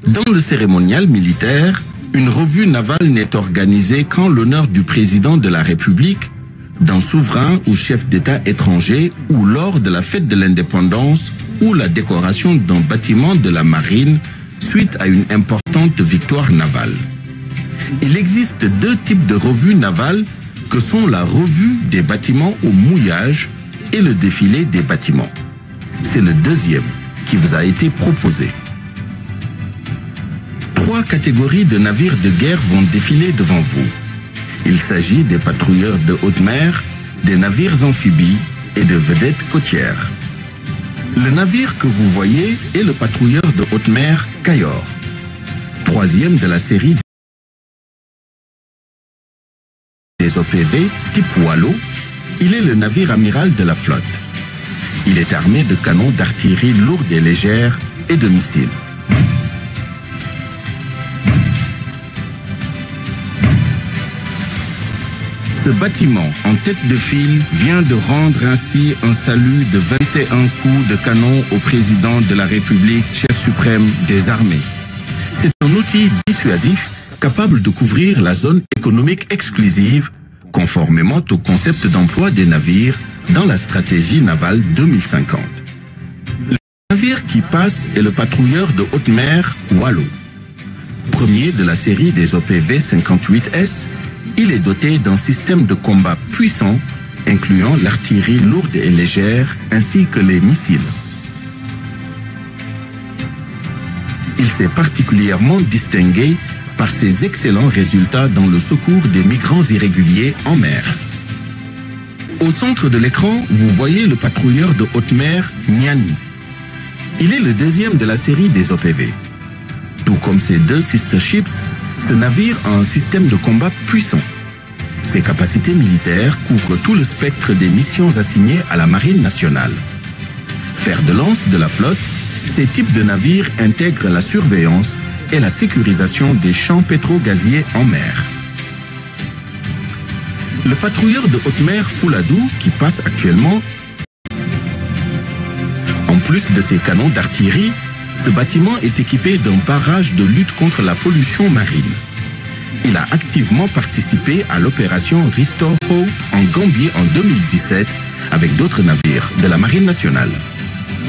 Dans le cérémonial militaire, une revue navale n'est organisée qu'en l'honneur du président de la République, d'un souverain ou chef d'État étranger ou lors de la fête de l'indépendance ou la décoration d'un bâtiment de la marine suite à une importante victoire navale. Il existe deux types de revues navales que sont la revue des bâtiments au mouillage et le défilé des bâtiments. C'est le deuxième qui vous a été proposé. 3 catégories de navires de guerre vont défiler devant vous. Il s'agit des patrouilleurs de haute mer, des navires amphibies et de vedettes côtières. Le navire que vous voyez est le patrouilleur de haute mer Cayor, 3e de la série des OPV type Wallo. Il est le navire amiral de la flotte. Il est armé de canons d'artillerie lourde et légère et de missiles. Ce bâtiment en tête de file vient de rendre ainsi un salut de 21 coups de canon au président de la République, chef suprême des armées. C'est un outil dissuasif capable de couvrir la zone économique exclusive, conformément au concept d'emploi des navires dans la stratégie navale 2050. Le navire qui passe est le patrouilleur de haute mer Wallo. Premier de la série des OPV 58S, il est doté d'un système de combat puissant, incluant l'artillerie lourde et légère ainsi que les missiles. Il s'est particulièrement distingué par ses excellents résultats dans le secours des migrants irréguliers en mer. Au centre de l'écran, vous voyez le patrouilleur de haute mer Nyani. Il est le deuxième de la série des OPV. Tout comme ses 2 sister ships, ce navire a un système de combat puissant. Ses capacités militaires couvrent tout le spectre des missions assignées à la Marine nationale. Fer de lance de la flotte, ces types de navires intègrent la surveillance et la sécurisation des champs pétro-gaziers en mer. Le patrouilleur de haute mer Fouladou, qui passe actuellement, en plus de ses canons d'artillerie, ce bâtiment est équipé d'un barrage de lutte contre la pollution marine. Il a activement participé à l'opération Restore Hope en Gambie en 2017 avec d'autres navires de la Marine nationale.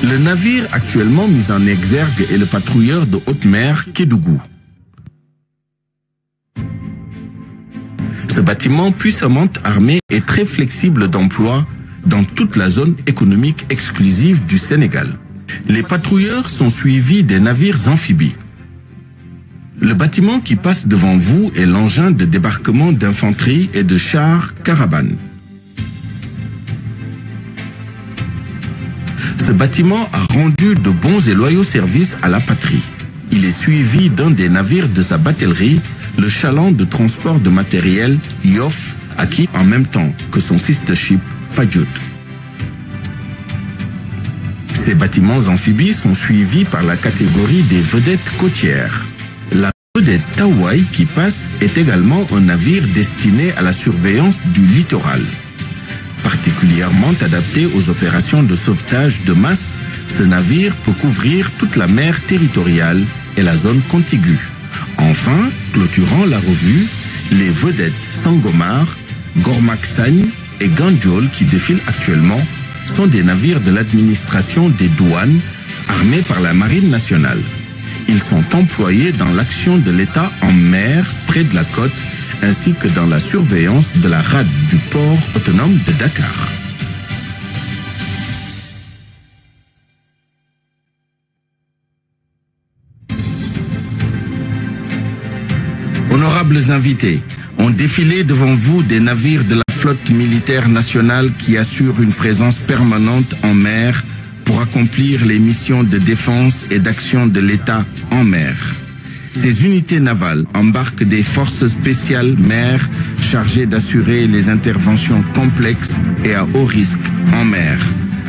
Le navire actuellement mis en exergue est le patrouilleur de haute mer Kédougou. Ce bâtiment puissamment armé est très flexible d'emploi dans toute la zone économique exclusive du Sénégal. Les patrouilleurs sont suivis des navires amphibies. Le bâtiment qui passe devant vous est l'engin de débarquement d'infanterie et de chars Caravane. Ce bâtiment a rendu de bons et loyaux services à la patrie. Il est suivi d'un des navires de sa batellerie, le chaland de transport de matériel Yoff, acquis en même temps que son sister ship Fadjout. Ces bâtiments amphibies sont suivis par la catégorie des vedettes côtières. La vedette Tawai qui passe est également un navire destiné à la surveillance du littoral. Particulièrement adapté aux opérations de sauvetage de masse, ce navire peut couvrir toute la mer territoriale et la zone contiguë. Enfin, clôturant la revue, les vedettes Sangomar, Gormak Sagne et Ganjol qui défilent actuellement sont des navires de l'administration des douanes armés par la Marine nationale. Ils sont employés dans l'action de l'État en mer près de la côte ainsi que dans la surveillance de la rade du port autonome de Dakar. Honorables invités, ont défilé devant vous des navires de la flotte militaire nationale qui assurent une présence permanente en mer pour accomplir les missions de défense et d'action de l'État en mer. Ces unités navales embarquent des forces spéciales mer chargées d'assurer les interventions complexes et à haut risque en mer.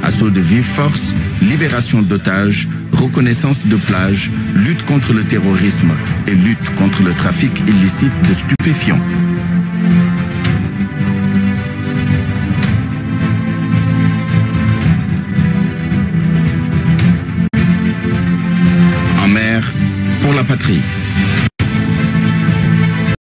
Assaut de vive force, libération d'otages, reconnaissance de plage, lutte contre le terrorisme et lutte contre le trafic illicite de stupéfiants. En mer, pour la la patrie.